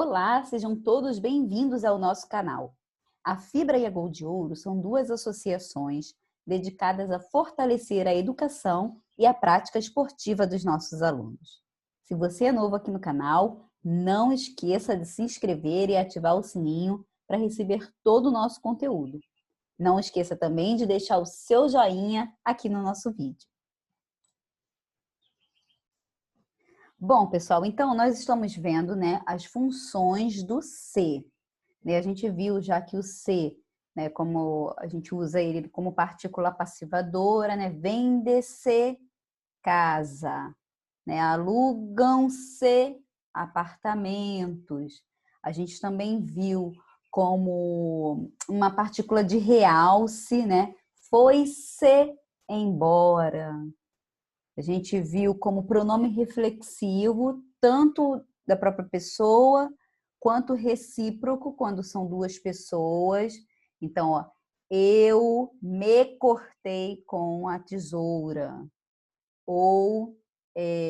Olá, sejam todos bem-vindos ao nosso canal. A Fibra e a Gol de Ouro são duas associações dedicadas a fortalecer a educação e a prática esportiva dos nossos alunos. Se você é novo aqui no canal, não esqueça de se inscrever e ativar o sininho para receber todo o nosso conteúdo. Não esqueça também de deixar o seu joinha aqui no nosso vídeo. Bom, pessoal, então nós estamos vendo, as funções do ser. A gente viu já que o ser, como a gente usa ele como partícula passivadora, vende-se casa, alugam-se apartamentos. A gente também viu como uma partícula de realce, foi-se embora. A gente viu como pronome reflexivo, tanto da própria pessoa, quanto recíproco, quando são duas pessoas. Então, ó, eu me cortei com a tesoura. Ou,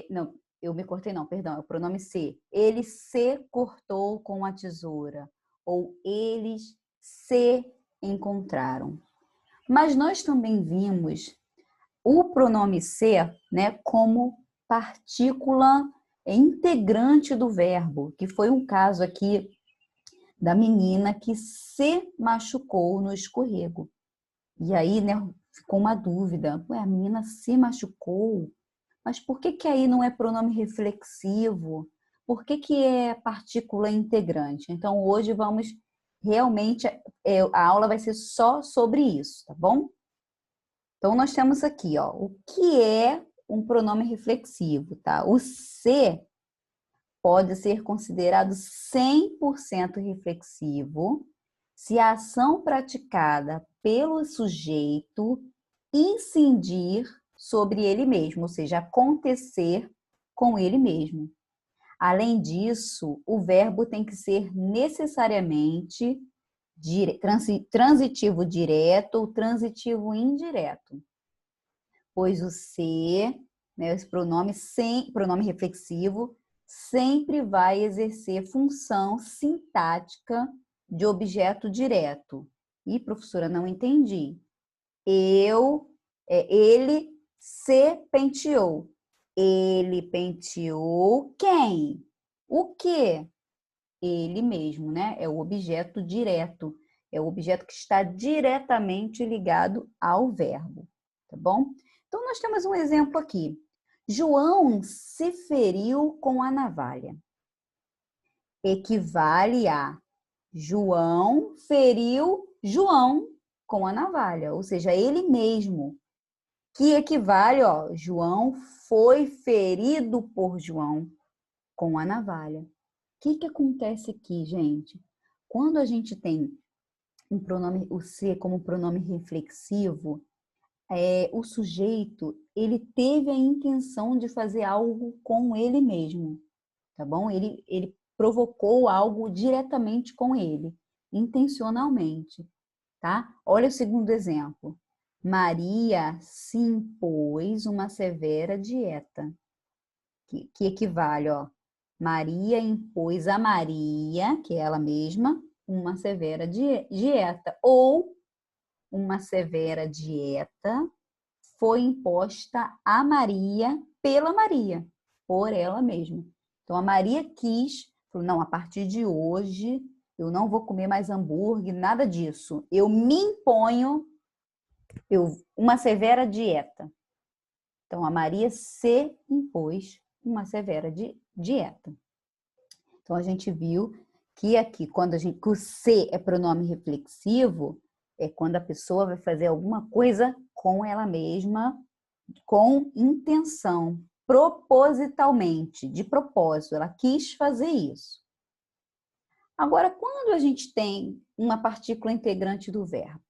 não, eu me cortei não, perdão, é o pronome se. Ele se cortou com a tesoura. Ou eles se encontraram. Mas nós também vimos o pronome ser, como partícula integrante do verbo, que foi um caso aqui da menina que se machucou no escorrego. E aí, ficou uma dúvida. Ué, a menina se machucou, mas por que aí não é pronome reflexivo? Por que é partícula integrante? Então, hoje vamos realmente, a aula vai ser só sobre isso, tá bom? Então, nós temos aqui, ó, o que é um pronome reflexivo, tá? O se pode ser considerado 100% reflexivo se a ação praticada pelo sujeito incidir sobre ele mesmo, ou seja, acontecer com ele mesmo. Além disso, o verbo tem que ser necessariamente transitivo direto ou transitivo indireto, pois o ser, esse pronome reflexivo, sempre vai exercer função sintática de objeto direto. E, professora, não entendi. Ele se penteou. Ele penteou quem? O quê? Ele mesmo, É o objeto direto. É o objeto que está diretamente ligado ao verbo, tá bom? Então, nós temos um exemplo aqui. João se feriu com a navalha. Equivale a João feriu João com a navalha, ou seja, ele mesmo. Que equivale, ó, João foi ferido por João com a navalha. O que acontece aqui, gente? Quando a gente tem um pronome, o ser como pronome reflexivo, o sujeito, ele teve a intenção de fazer algo com ele mesmo, tá bom? Ele provocou algo diretamente com ele, intencionalmente, tá? Olha o segundo exemplo. Maria se impôs uma severa dieta, que equivale, ó, Maria impôs a Maria, que é ela mesma, uma severa dieta, ou uma severa dieta foi imposta a Maria pela Maria, por ela mesma. Então, a Maria quis, falou, não, a partir de hoje, eu não vou comer mais hambúrguer, nada disso. Eu me imponho uma severa dieta. Então, a Maria se impôs uma severa dieta. Então, a gente viu que aqui, que o se é pronome reflexivo, é quando a pessoa vai fazer alguma coisa com ela mesma, com intenção, propositalmente, de propósito. Ela quis fazer isso. Agora, quando a gente tem uma partícula integrante do verbo,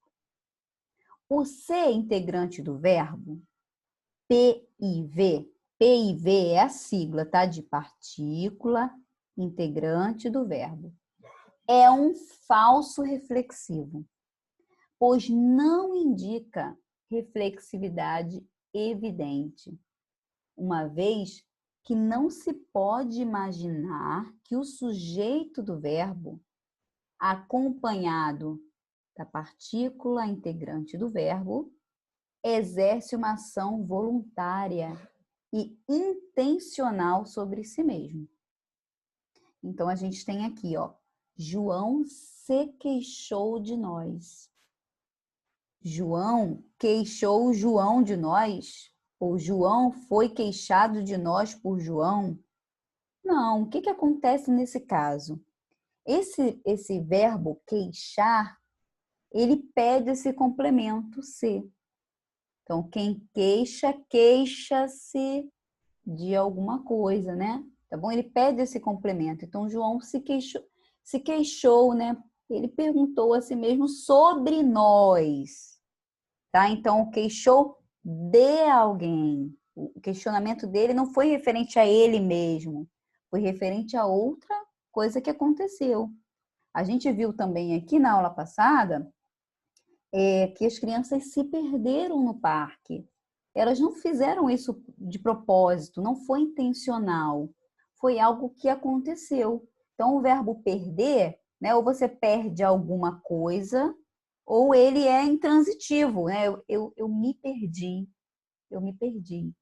o ser integrante do verbo, PIV, PIV é a sigla, tá? De partícula integrante do verbo. É um falso reflexivo, pois não indica reflexividade evidente, uma vez que não se pode imaginar que o sujeito do verbo, acompanhado da partícula integrante do verbo, exerce uma ação voluntária e intencional sobre si mesmo. Então, a gente tem aqui, ó, João se queixou de nós. João queixou João de nós? Ou João foi queixado de nós por João? Não, o que acontece nesse caso? Esse verbo queixar, ele pede esse complemento se. Então, quem queixa, queixa-se de alguma coisa, né? Tá bom? Ele pede esse complemento. Então, João se queixou, né? Ele perguntou a si mesmo sobre nós, tá? Então, queixou de alguém. O questionamento dele não foi referente a ele mesmo, foi referente a outra coisa que aconteceu. A gente viu também aqui na aula passada que as crianças se perderam no parque. Elas não fizeram isso de propósito, não foi intencional. Foi algo que aconteceu. Então, o verbo perder, né, ou você perde alguma coisa, ou ele é intransitivo, né? Eu me perdi, eu me perdi.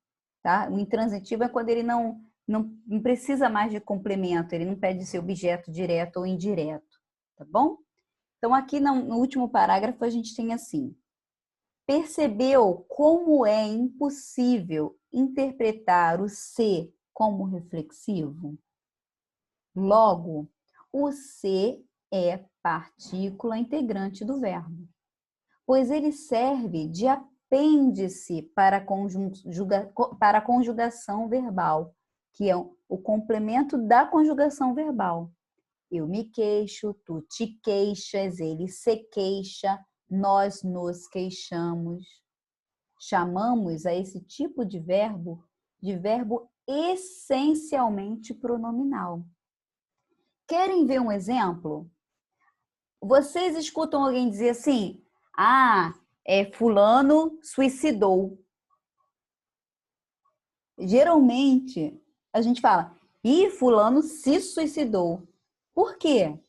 Tá? O intransitivo é quando ele não precisa mais de complemento, ele não pede ser objeto direto ou indireto, tá bom? Então, aqui no último parágrafo, a gente tem assim: percebeu como é impossível interpretar o se como reflexivo? Logo, o se é partícula integrante do verbo, pois ele serve de apêndice para a conjugação verbal, que é o complemento da conjugação verbal. Eu me queixo, tu te queixas, ele se queixa, nós nos queixamos. Chamamos a esse tipo de verbo essencialmente pronominal. Querem ver um exemplo? Vocês escutam alguém dizer assim: fulano suicidou. Geralmente, a gente fala: fulano se suicidou. Por quê?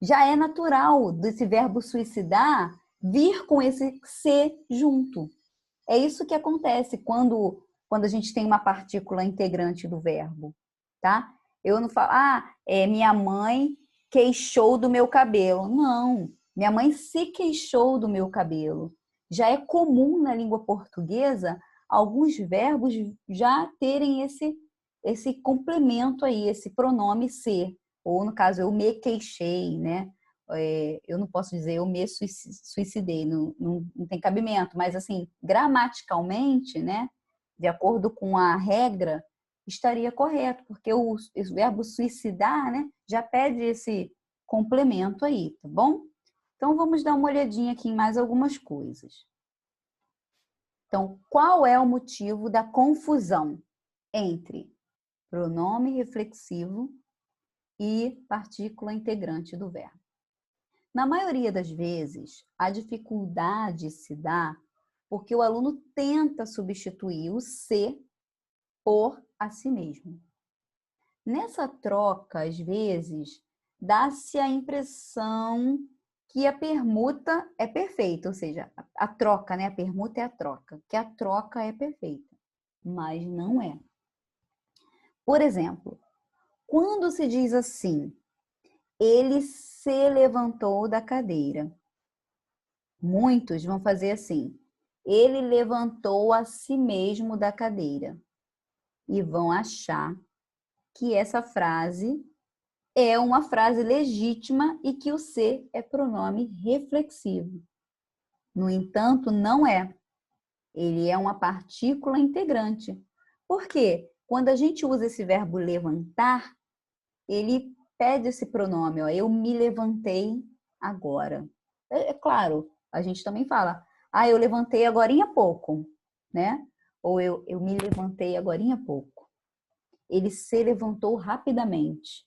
Já é natural desse verbo suicidar vir com esse se junto. É isso que acontece quando a gente tem uma partícula integrante do verbo, tá? Eu não falo, minha mãe queixou do meu cabelo. Não, minha mãe se queixou do meu cabelo. Já é comum na língua portuguesa alguns verbos já terem esse complemento aí, esse pronome ser. Ou, no caso, eu me queixei, né? Eu não posso dizer eu me suicidei, não tem cabimento, mas assim, gramaticalmente, né, de acordo com a regra, estaria correto, porque o verbo suicidar, né, já pede esse complemento aí, tá bom? Então, vamos dar uma olhadinha aqui em mais algumas coisas. Então, qual é o motivo da confusão entre pronome reflexivo e partícula integrante do verbo? Na maioria das vezes, a dificuldade se dá porque o aluno tenta substituir o se por a si mesmo. Nessa troca, às vezes, dá-se a impressão que a permuta é perfeita, ou seja, a troca, né? A permuta é a troca, que a troca é perfeita, mas não é. Por exemplo, quando se diz assim: ele se levantou da cadeira. Muitos vão fazer assim: ele levantou a si mesmo da cadeira. E vão achar que essa frase é uma frase legítima e que o se é pronome reflexivo. No entanto, não é. Ele é uma partícula integrante. Por quê? Quando a gente usa esse verbo levantar, ele pede esse pronome, ó, eu me levantei agora. É claro, a gente também fala, eu levantei agorinha há pouco, né? Ou eu me levantei agorinha há pouco. Ele se levantou rapidamente,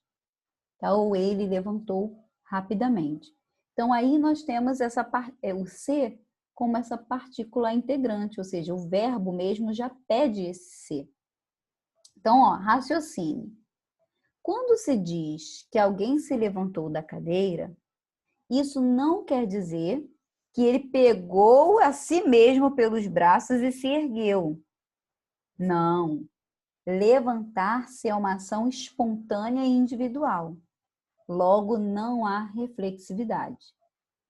tá? Ou ele levantou rapidamente. Então, aí nós temos o se como essa partícula integrante, ou seja, o verbo mesmo já pede esse se. Então, ó, raciocine. Quando se diz que alguém se levantou da cadeira, isso não quer dizer que ele pegou a si mesmo pelos braços e se ergueu. Não. Levantar-se é uma ação espontânea e individual. Logo, não há reflexividade,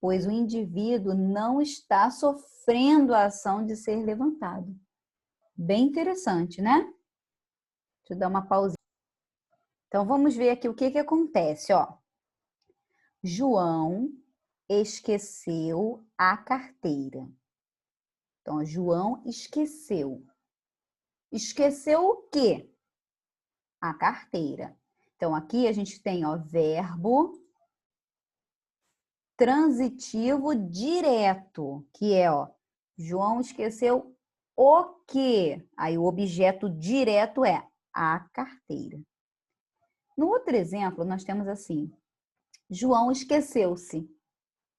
pois o indivíduo não está sofrendo a ação de ser levantado. Bem interessante, né? Deixa eu dar uma pausa. Então, vamos ver aqui o que acontece, ó. João esqueceu a carteira. Então, João esqueceu. Esqueceu o quê? A carteira. Então, aqui a gente tem, ó, verbo transitivo direto, que é, ó, João esqueceu o quê? Aí o objeto direto é a carteira. No outro exemplo, nós temos assim, João esqueceu-se,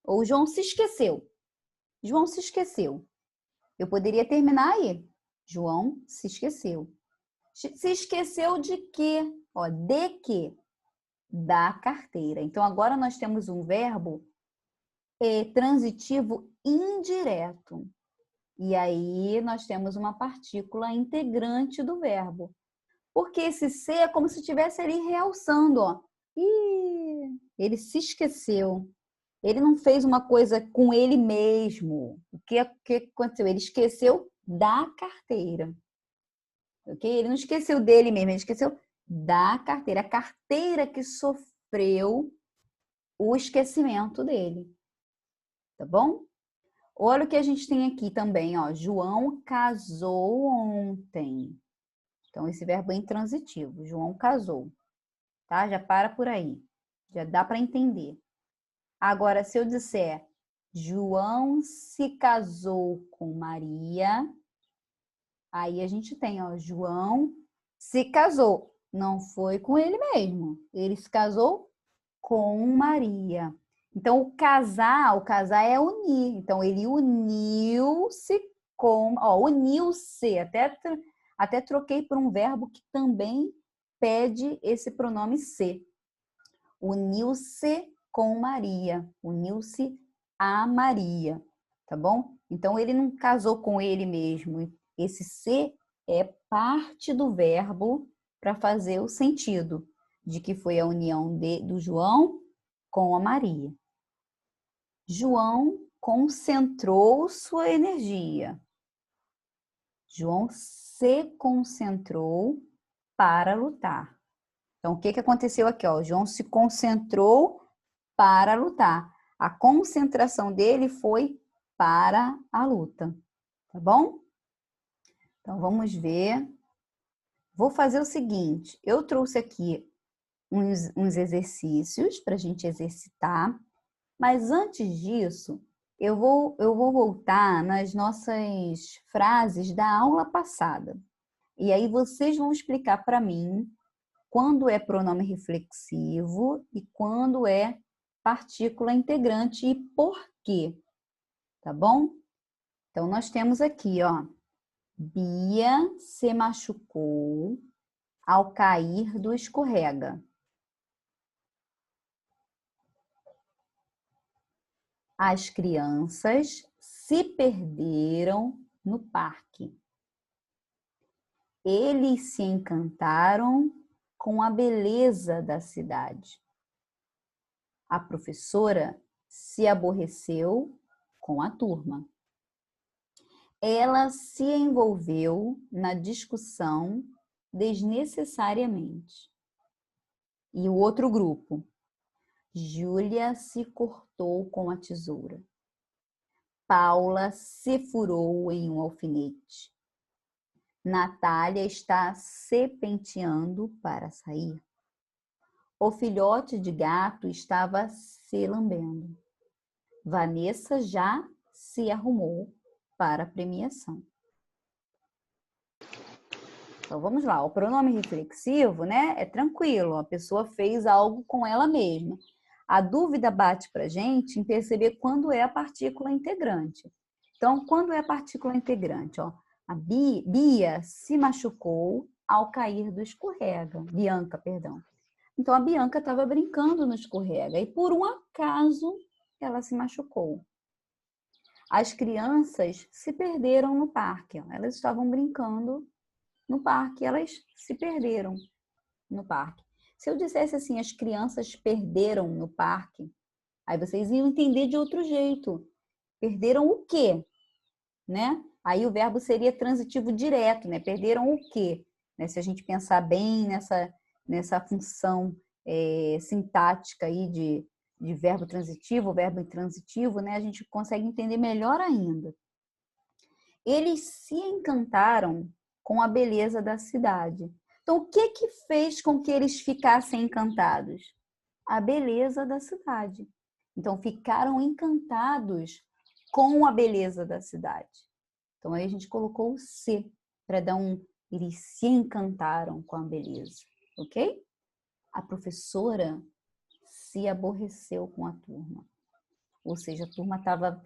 ou João se esqueceu. João se esqueceu. Eu poderia terminar aí. João se esqueceu. Se esqueceu de quê? Ó, de quê? Da carteira. Então, agora nós temos um verbo transitivo indireto. E aí nós temos uma partícula integrante do verbo. Porque esse se é como se estivesse ali realçando, ó. Ih, ele se esqueceu. Ele não fez uma coisa com ele mesmo. O que aconteceu? Ele esqueceu da carteira. Ok? Ele não esqueceu dele mesmo, ele esqueceu da carteira. A carteira que sofreu o esquecimento dele. Tá bom? Olha o que a gente tem aqui também, ó. João casou ontem. Então, esse verbo é intransitivo. João casou. Tá? Já para por aí. Já dá para entender. Agora, se eu disser João se casou com Maria, aí a gente tem, ó, João se casou. Não foi com ele mesmo. Ele se casou com Maria. Então, o casar é unir. Então, ele uniu-se com... Ó, uniu-se. Até troquei por um verbo que também pede esse pronome se. Uniu-se com Maria. Uniu-se a Maria. Tá bom? Então, ele não casou com ele mesmo. Esse se é parte do verbo para fazer o sentido de que foi a união do João com a Maria. João concentrou sua energia. João se concentrou para lutar. Então, o que aconteceu aqui? Ó? O João se concentrou para lutar. A concentração dele foi para a luta. Tá bom? Então, vamos ver. Vou fazer o seguinte. Eu trouxe aqui uns exercícios para a gente exercitar. Mas antes disso, eu vou voltar nas nossas frases da aula passada. E aí vocês vão explicar para mim quando é pronome reflexivo e quando é partícula integrante e por quê. Tá bom? Então, nós temos aqui, ó. Bia se machucou ao cair do escorrega. As crianças se perderam no parque. Eles se encantaram com a beleza da cidade. A professora se aborreceu com a turma. Ela se envolveu na discussão desnecessariamente. E o outro grupo? Júlia se cortou com a tesoura. Paula se furou em um alfinete. Natália está se penteando para sair. O filhote de gato estava se lambendo. Vanessa já se arrumou para a premiação. Então vamos lá, o pronome reflexivo, né, é tranquilo, a pessoa fez algo com ela mesma. A dúvida bate para a gente em perceber quando é a partícula integrante. Então, quando é a partícula integrante? Ó, a Bia se machucou ao cair do escorrega. Bianca, perdão. Então, a Bianca estava brincando no escorrega e, por um acaso, ela se machucou. As crianças se perderam no parque. Elas estavam brincando no parque, elas se perderam no parque. Se eu dissesse assim, as crianças perderam no parque, aí vocês iam entender de outro jeito. Perderam o quê? Né? Aí o verbo seria transitivo direto, né? Perderam o quê? Né? Se a gente pensar bem nessa função sintática aí de verbo transitivo, verbo intransitivo, né? A gente consegue entender melhor ainda. Eles se encantaram com a beleza da cidade. Então, o que que fez com que eles ficassem encantados? A beleza da cidade. Então, ficaram encantados com a beleza da cidade. Então, aí a gente colocou o se para dar um... Eles se encantaram com a beleza, ok? A professora se aborreceu com a turma. Ou seja, a turma estava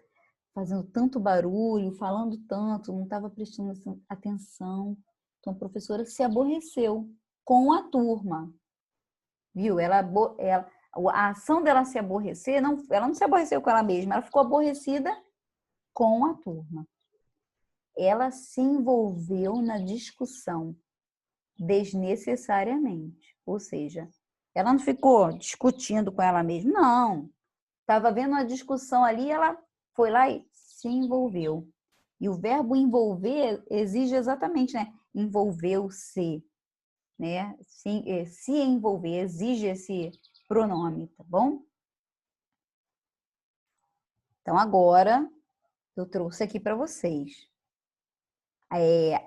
fazendo tanto barulho, falando tanto, não estava prestando atenção. Então, a professora se aborreceu com a turma. Viu? A ação dela se aborrecer, ela não se aborreceu com ela mesma, ela ficou aborrecida com a turma. Ela se envolveu na discussão desnecessariamente. Ou seja, ela não ficou discutindo com ela mesma, não. Estava vendo uma discussão ali, ela foi lá e se envolveu. E o verbo envolver exige exatamente, né? Envolveu-se, né? Se envolver, exige esse pronome, tá bom? Então, agora, eu trouxe aqui para vocês.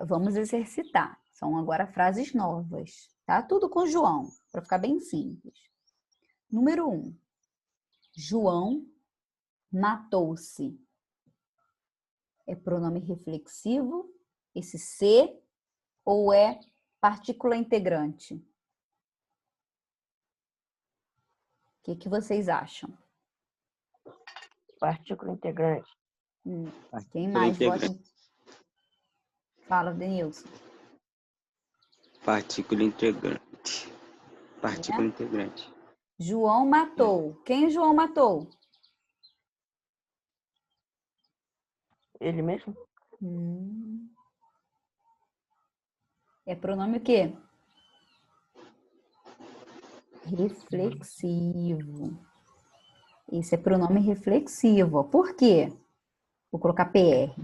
Vamos exercitar. São agora frases novas, tá? Tudo com João, para ficar bem simples. Número 1. João matou-se. É pronome reflexivo, esse se, ou é partícula integrante? O que vocês acham? Partícula integrante. Quem mais vota? Fala, Denilson. Partícula integrante. Partícula integrante. João matou. Quem João matou? Ele mesmo? É pronome o quê? Reflexivo. Esse é pronome reflexivo. Por quê? Vou colocar PR.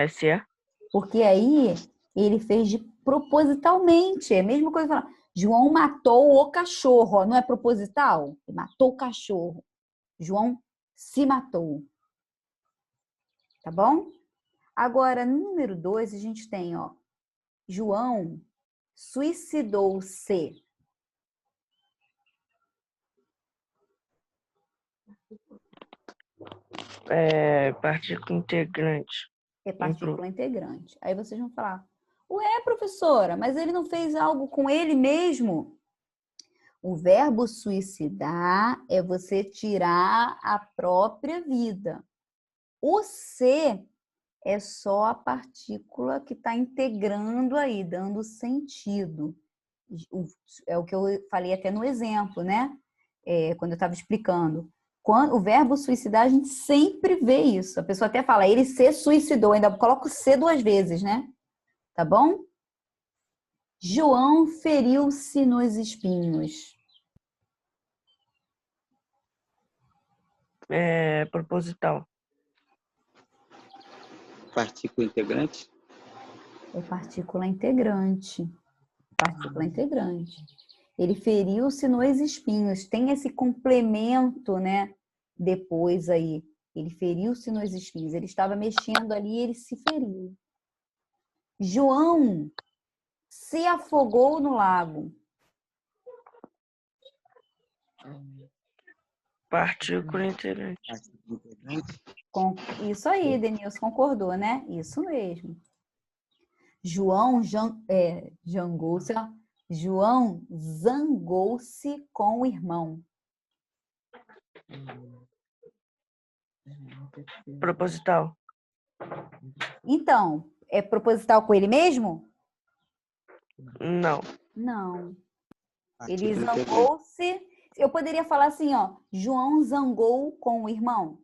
SE. Porque aí ele fez propositalmente. É a mesma coisa que falar. João matou o cachorro. Não é proposital? Ele matou o cachorro. João se matou. Tá bom? Agora, no número 2, a gente tem, ó. João suicidou-se. Partícula integrante. É partícula integrante. Aí vocês vão falar, ué, professora, mas ele não fez algo com ele mesmo? O verbo suicidar é você tirar a própria vida. O ser é só a partícula que está integrando aí, dando sentido. É o que eu falei até no exemplo, né? Quando eu estava explicando. Quando o verbo suicidar, a gente sempre vê isso. A pessoa até fala, ele se suicidou, ainda coloca o se 2 vezes, né? Tá bom? João feriu-se nos espinhos. Proposital. Partícula integrante. É partícula integrante. Partícula integrante. Ele feriu-se nos espinhos. Tem esse complemento, né? Depois aí. Ele feriu-se nos espinhos. Ele estava mexendo ali e ele se feriu. João se afogou no lago. Partícula integrante. Isso aí, Denilson concordou, né? Isso mesmo. João zangou-se, João zangou-se com o irmão. Proposital. Então, é proposital com ele mesmo? Não. Não. Ele Partícula integrante. zangou-se. Eu poderia falar assim, ó. João zangou com o irmão.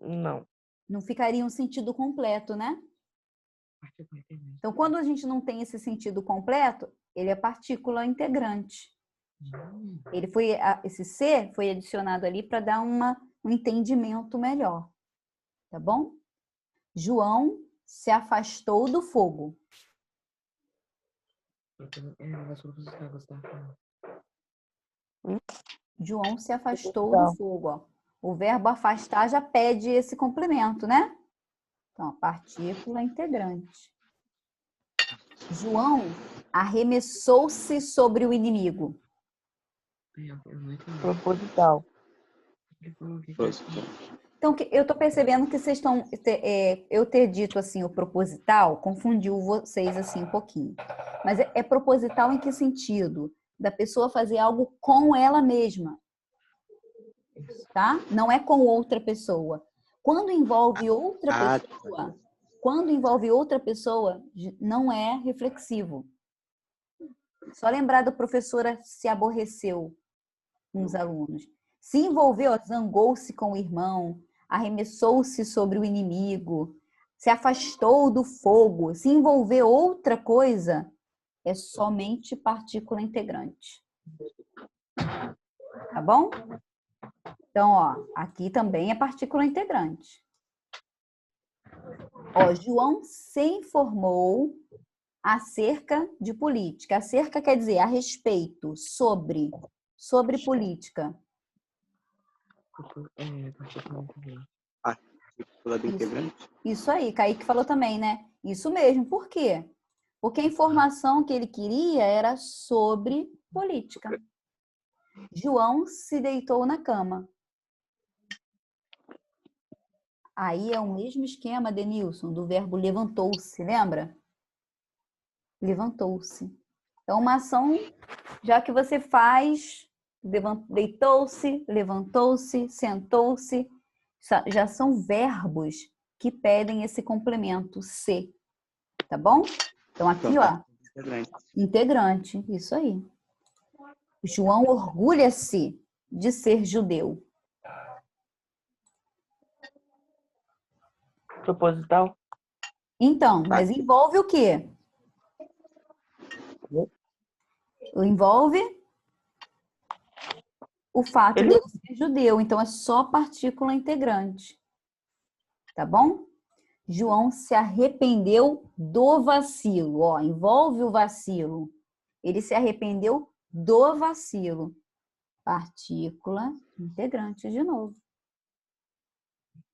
Não. Não ficaria um sentido completo, né? Então, quando a gente não tem esse sentido completo, ele é partícula integrante. Esse C foi adicionado ali para dar um entendimento melhor. Tá bom? João se afastou do fogo. João se afastou do fogo. Ó. O verbo afastar já pede esse complemento, né? Então, a partícula integrante. João arremessou-se sobre o inimigo. Proposital. Proposital. Então, eu estou percebendo que vocês estão... eu ter dito assim o proposital confundiu vocês assim um pouquinho. Mas é proposital em que sentido? Da pessoa fazer algo com ela mesma. Tá? Não é com outra pessoa. Quando envolve outra pessoa, não é reflexivo. Só lembrar da professora se aborreceu com os alunos. Se envolveu, zangou-se com o irmão, arremessou-se sobre o inimigo, se afastou do fogo, se envolver outra coisa, é somente partícula integrante. Tá bom? Então, ó, aqui também é partícula integrante. Ó, João se informou acerca de política. Acerca quer dizer a respeito, sobre política. Partícula do integrante. Isso aí, Kaique falou também, né? Isso mesmo. Por quê? Porque a informação que ele queria era sobre política. João se deitou na cama. Aí é o mesmo esquema, Denilson, do verbo levantou-se, lembra? Levantou-se. É uma ação, já que você faz, deitou-se, levantou-se, sentou-se, já são verbos que pedem esse complemento se, tá bom? Então aqui, ó, integrante, isso aí. João orgulha-se de ser judeu. Proposital. Então, mas envolve o quê? Envolve o fato de ele ser judeu. Então, é só partícula integrante. Tá bom? João se arrependeu do vacilo. Ó, envolve o vacilo. Ele se arrependeu do vacilo. Partícula integrante de novo.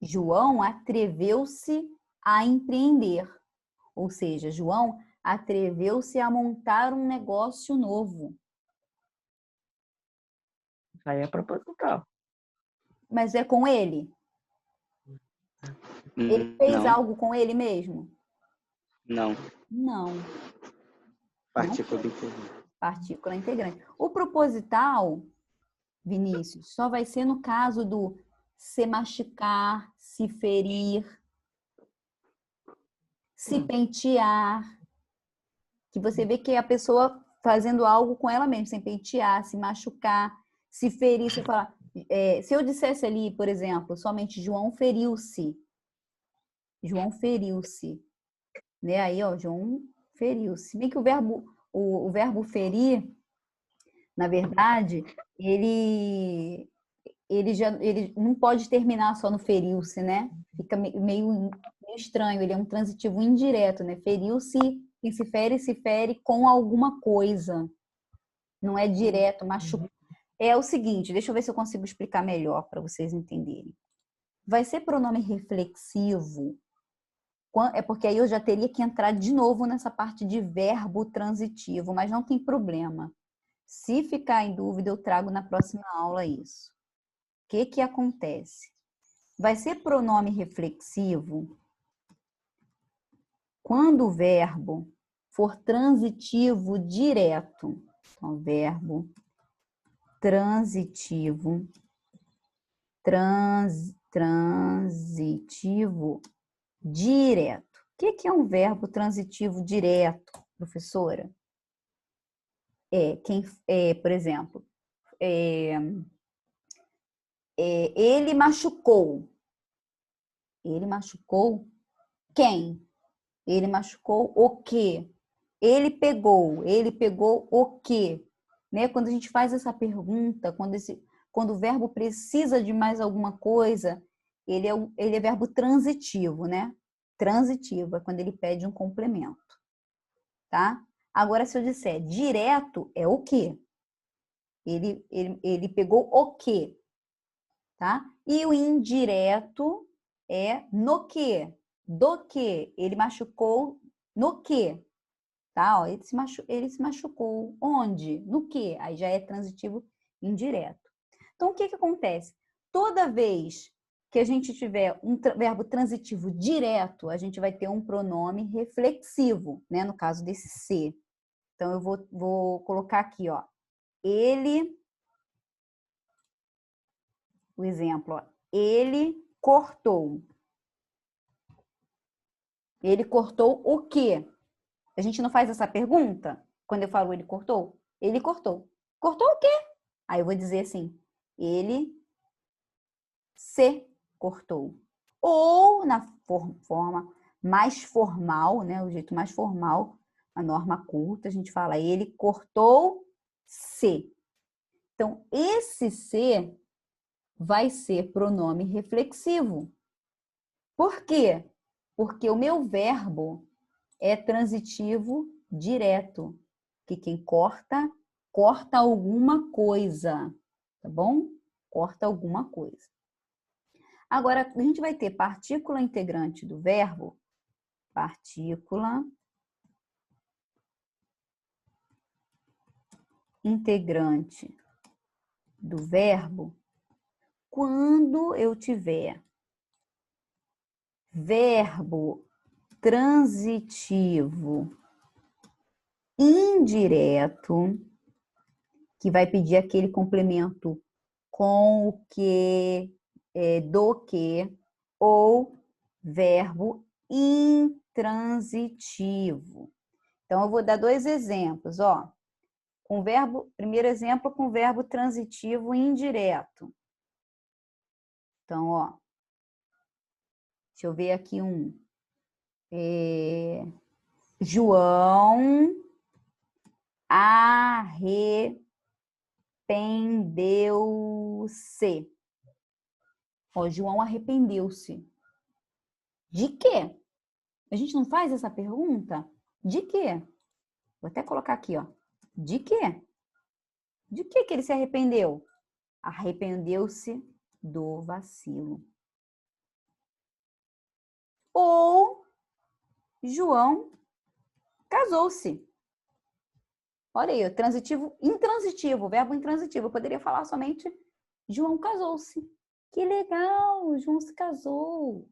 João atreveu-se a empreender. Ou seja, João atreveu-se a montar um negócio novo. Isso aí é proposital. Mas é com ele? Ele fez algo com ele mesmo? Não. Não. Partícula integrante. Partícula integrante. O proposital, Vinícius, só vai ser no caso do se machucar, se ferir, se pentear. Que você vê que é a pessoa fazendo algo com ela mesma, sem pentear, se machucar, se ferir. Você fala, se eu dissesse ali, por exemplo, somente João feriu-se. João feriu-se. Né? Aí, ó, João feriu-se. Bem que o verbo ferir, na verdade, ele não pode terminar só no feriu-se, né? Fica meio estranho, ele é um transitivo indireto, né? Feriu-se, quem se fere com alguma coisa. Não é direto, machucado. É o seguinte, deixa eu ver se eu consigo explicar melhor para vocês entenderem. Vai ser pronome reflexivo, é porque aí eu já teria que entrar de novo nessa parte de verbo transitivo, mas não tem problema. Se ficar em dúvida, eu trago na próxima aula isso. O que acontece? Vai ser pronome reflexivo quando o verbo for transitivo direto. Então, verbo transitivo, transitivo direto. O que é um verbo transitivo direto? professora? Por exemplo, ele machucou. Ele machucou quem? Ele machucou o quê? Ele pegou o quê? Né? Quando a gente faz essa pergunta, quando o verbo precisa de mais alguma coisa, ele é verbo transitivo, né? Transitivo é quando ele pede um complemento, tá? Agora, se eu disser direto, é o quê? Ele pegou o quê? Tá? E o indireto é no quê? Do quê? Ele machucou no quê? Tá? Ó, ele se machucou. Onde? No quê? Aí já é transitivo indireto. Então, o que acontece? Toda vez que a gente tiver um verbo transitivo direto, a gente vai ter um pronome reflexivo, né? No caso desse ser. Então, eu vou colocar aqui, ó. Ele, o exemplo, ó. Ele cortou. Ele cortou o quê? A gente não faz essa pergunta quando eu falo ele cortou? Ele cortou. Cortou o quê? Aí eu vou dizer assim, ele se cortou. Ou na forma mais formal, né, o jeito mais formal, a norma culta, a gente fala ele cortou se. Então, esse se vai ser pronome reflexivo. Por quê? Porque o meu verbo é transitivo direto, que quem corta, corta alguma coisa, tá bom? Corta alguma coisa. Agora, a gente vai ter partícula integrante do verbo, partícula integrante do verbo, quando eu tiver verbo transitivo indireto, que vai pedir aquele complemento com o que, do que, ou verbo intransitivo. Então, eu vou dar 2 exemplos, ó. Primeiro exemplo com verbo transitivo indireto. Então, ó, deixa eu ver aqui um. João arrependeu-se. Ó, João arrependeu-se. De quê? A gente não faz essa pergunta? De quê? Vou até colocar aqui, ó. De quê? De que ele se arrependeu? Arrependeu-se do vacilo. Ou João casou-se. Olha aí, transitivo, intransitivo, verbo intransitivo. Eu poderia falar somente João casou-se. Que legal, João se casou.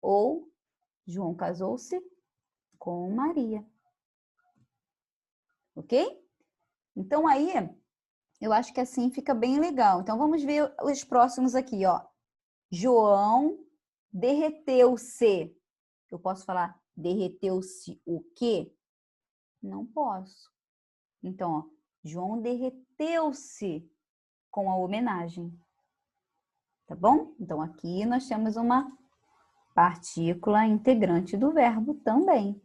Ou João casou-se com Maria. Ok? Então aí, eu acho que assim fica bem legal. Então vamos ver os próximos aqui, ó. João derreteu-se. Eu posso falar derreteu-se o quê? Não posso. Então, ó, João derreteu-se com a homenagem. Tá bom? Então, aqui nós temos uma partícula integrante do verbo também.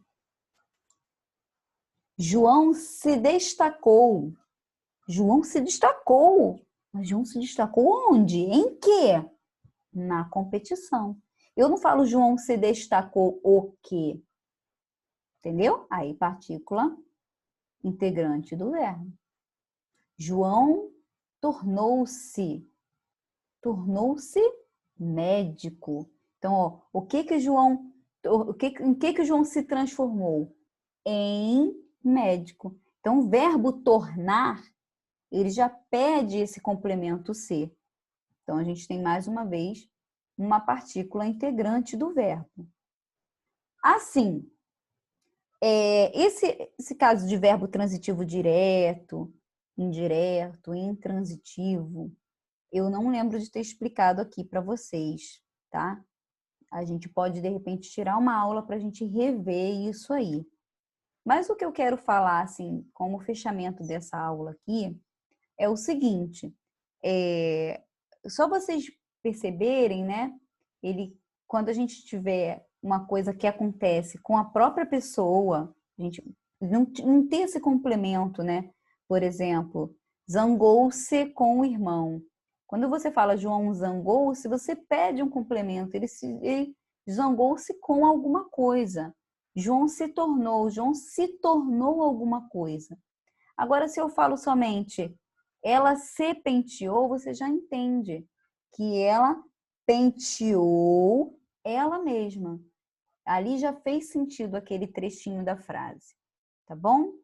João se destacou. João se destacou. Mas João se destacou onde? Em quê? Na competição. Eu não falo João se destacou o quê? Entendeu? Aí, partícula integrante do verbo. João tornou-se médico. Então, ó, em que João se transformou? Em médico. Então, o verbo tornar, ele já pede esse complemento ser. Então, a gente tem mais uma vez uma partícula integrante do verbo. Assim, esse caso de verbo transitivo direto, indireto, intransitivo, eu não lembro de ter explicado aqui para vocês, tá? A gente pode, de repente, tirar uma aula para a gente rever isso aí. Mas o que eu quero falar, assim, como fechamento dessa aula aqui, é o seguinte, só vocês perceberem, né? Quando a gente tiver uma coisa que acontece com a própria pessoa, a gente não ter esse complemento, né? Por exemplo, zangou-se com o irmão. Quando você fala João zangou-se, você pede um complemento. Ele zangou-se com alguma coisa. João se tornou alguma coisa. Agora, se eu falo somente ela se penteou, você já entende que ela penteou ela mesma. Ali já fez sentido aquele trechinho da frase, tá bom?